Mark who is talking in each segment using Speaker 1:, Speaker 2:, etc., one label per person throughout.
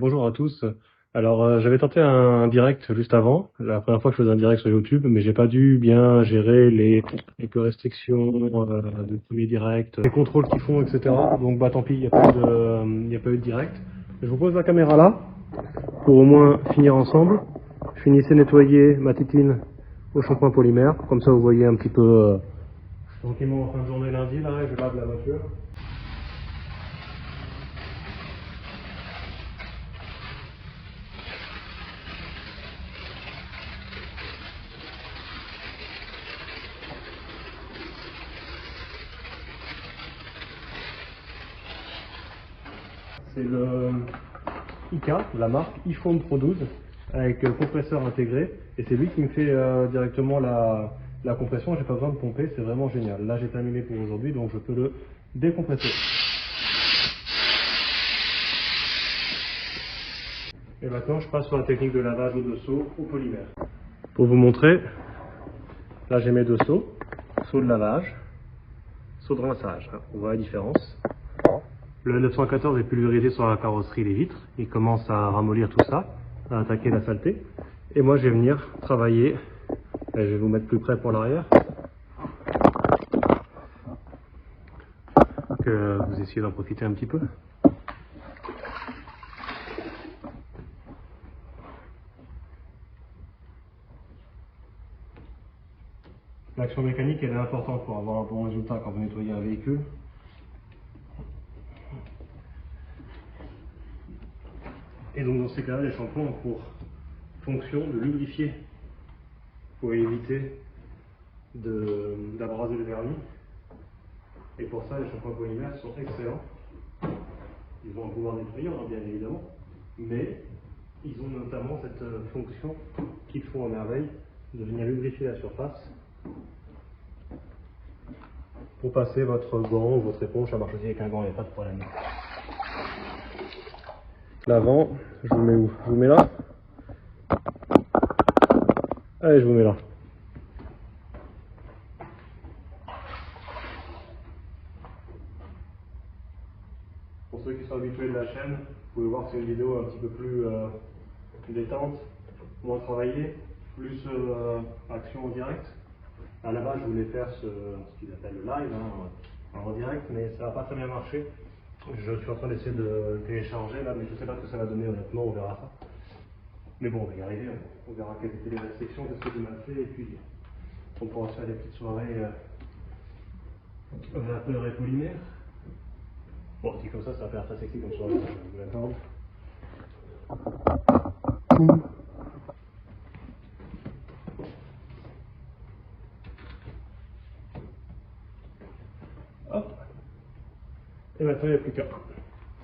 Speaker 1: bonjour à tous. Alors j'avais tenté un direct juste avant, la première fois que je faisais un direct sur YouTube, mais j'ai pas dû bien gérer les quelques restrictions de premier direct, les contrôles qu'ils font, etc. Donc bah tant pis, il n'y a pas eu de direct. Je vous pose la caméra là, pour au moins finir ensemble. Je finissais nettoyer ma tétine au shampoing polymère, comme ça vous voyez un petit peu tranquillement en fin de journée lundi, là, je lave la voiture. C'est le ICA, la marque iPhone Pro 12 avec compresseur intégré, et c'est lui qui me fait directement la compression. J'ai pas besoin de pomper, c'est vraiment génial. Là j'ai terminé pour aujourd'hui, donc je peux le décompresser. Et maintenant je passe sur la technique de lavage eau de seau au polymère. Pour vous montrer, là j'ai mes deux seaux, seau de lavage, seau de rinçage. On voit la différence. Le 914 est pulvérisé sur la carrosserie des vitres, il commence à ramollir tout ça, à attaquer la saleté. Et moi je vais venir travailler, je vais vous mettre plus près pour l'arrière, que vous essayez d'en profiter un petit peu. L'action mécanique elle est importante pour avoir un bon résultat quand vous nettoyez un véhicule. Et donc dans ces cas-là, les shampoings ont pour fonction de lubrifier pour éviter d'abraser le vernis. Et pour ça, les shampoings polymères sont excellents. Ils ont un pouvoir nettoyant, bien évidemment, mais ils ont notamment cette fonction qu'ils font à merveille de venir lubrifier la surface pour passer votre gant ou votre éponge. Ça marche aussi avec un gant, il n'y a pas de problème. L'avant, je vous mets où? Je vous mets là? Allez, je vous mets là. Pour ceux qui sont habitués de la chaîne, vous pouvez voir que c'est une vidéo un petit peu plus détente, moins travaillée, plus action en direct. À la base, je voulais faire ce qu'ils appellent le live, en direct, mais ça n'a pas très bien marché. Je suis en train d'essayer de le télécharger là, mais je ne sais pas ce que ça va donner honnêtement, on verra ça. Mais bon, on va y arriver, on verra quelles étaient les restrictions, qu'est-ce que j'ai mal fait, et puis on pourra se faire des petites soirées vapeur et polymère. Bon, dit comme ça va faire très sexy comme soirée, je vous l'accorde. Hop. Et maintenant, il n'y a plus qu'à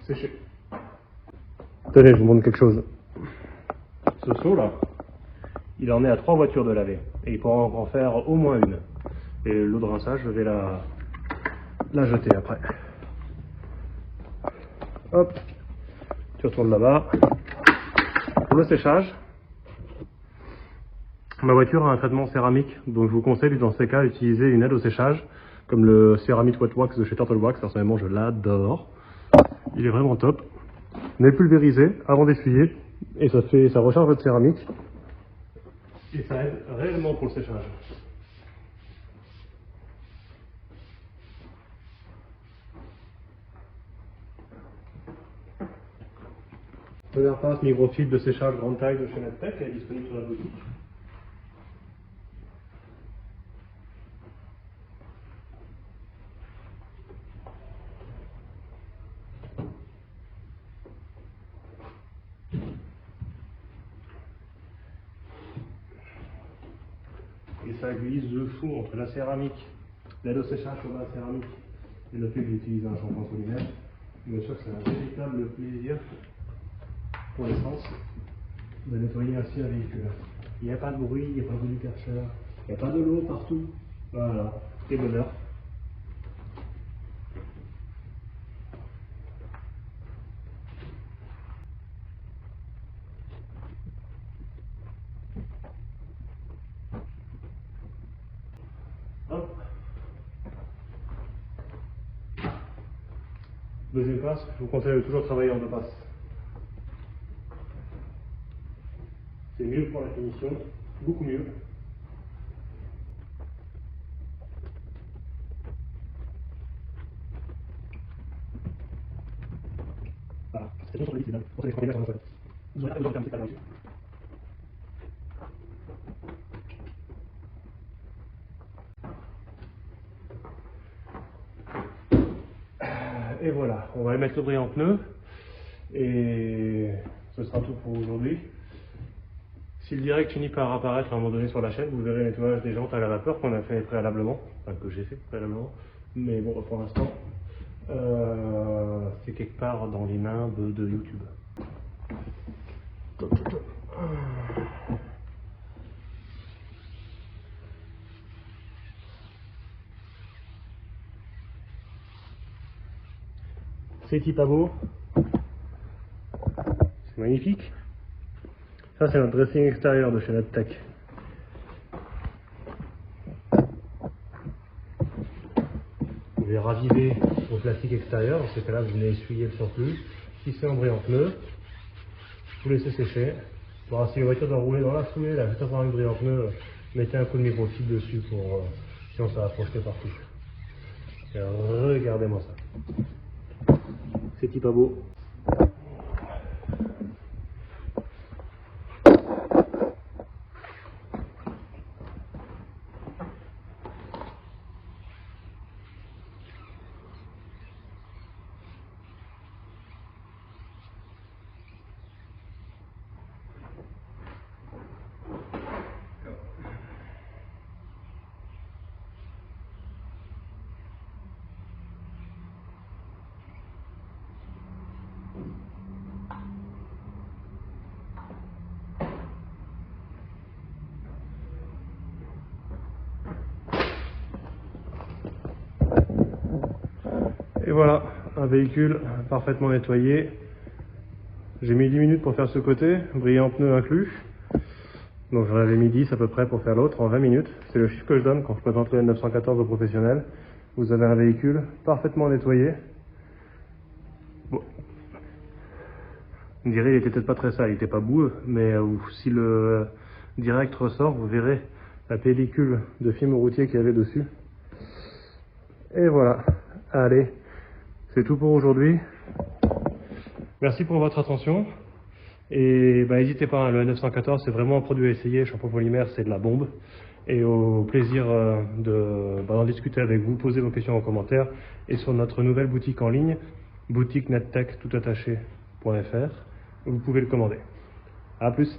Speaker 1: sécher. Tenez, je vous montre quelque chose. Ce seau là, il en est à 3 voitures de laver. Et il pourra en faire au moins une. Et l'eau de rinçage, je vais la jeter après. Hop, tu retournes là-bas. Pour le séchage, ma voiture a un traitement céramique, donc je vous conseille dans ces cas d'utiliser une aide au séchage, comme le Céramite Wet Wax de chez Turtle Wax. Personnellement, je l'adore. Il est vraiment top. Vous le pulvérisez avant d'essuyer, et ça recharge votre céramique, et ça aide réellement pour le séchage. Première passe, microfibre de séchage grande taille de chez Medtech, elle est disponible sur la boutique. Et ça glisse de fou entre la céramique, l'aide au séchage sur la céramique et le fait d'utiliser un shampoing polymère. Bien sûr que c'est un véritable plaisir pour l'essence de nettoyer ainsi un véhicule. Il n'y a pas de bruit, il n'y a pas de bruit du Karcher, il n'y a pas de l'eau partout. Voilà, et bonheur. Hop. Deuxième passe, je vous conseille de toujours travailler en deux passes. C'est mieux pour la finition, beaucoup mieux. Voilà, c'est bon sur le lit, c'est bien. Pour ça, les trois sur le vous aurez besoin de faire un petit pas là-dessus. Et voilà, on va mettre le brillant pneu et ce sera tout pour aujourd'hui. Si le direct finit par apparaître à un moment donné sur la chaîne, vous verrez le nettoyage des jantes à la vapeur qu'on a fait préalablement, enfin que j'ai fait préalablement, mais bon pour l'instant c'est quelque part dans les limbes de YouTube. C'est pas beau, c'est magnifique. Ça c'est notre dressing extérieur de chez Nattech. Vous allez raviver au plastique extérieur, dans ce cas-là vous venez essuyer le surplus. Si c'est en brillant pneu, vous laissez sécher. Bon, si la voiture doit rouler dans la foulée, là, juste avant un brillant pneu, mettez un coup de microfibre dessus pour sinon ça va projeter partout. Et regardez-moi ça. C'est pas beau. Et voilà, un véhicule parfaitement nettoyé. J'ai mis 10 minutes pour faire ce côté, brillant pneu inclus. Donc j'en avais mis 10 à peu près pour faire l'autre en 20 minutes. C'est le chiffre que je donne quand je présenterai le 914 aux professionnels. Vous avez un véhicule parfaitement nettoyé. Bon. On dirait qu'il était peut-être pas très sale, il était pas boueux, mais si le direct ressort, vous verrez la pellicule de film routier qu'il y avait dessus. Et voilà, allez, c'est tout pour aujourd'hui. Merci pour votre attention. Et n'hésitez pas, le 914 c'est vraiment un produit à essayer, shampoing polymère c'est de la bombe. Et au plaisir d'en discuter avec vous, posez vos questions en commentaire. Et sur notre nouvelle boutique en ligne, boutique nattech toutattaché.fr, vous pouvez le commander. A plus.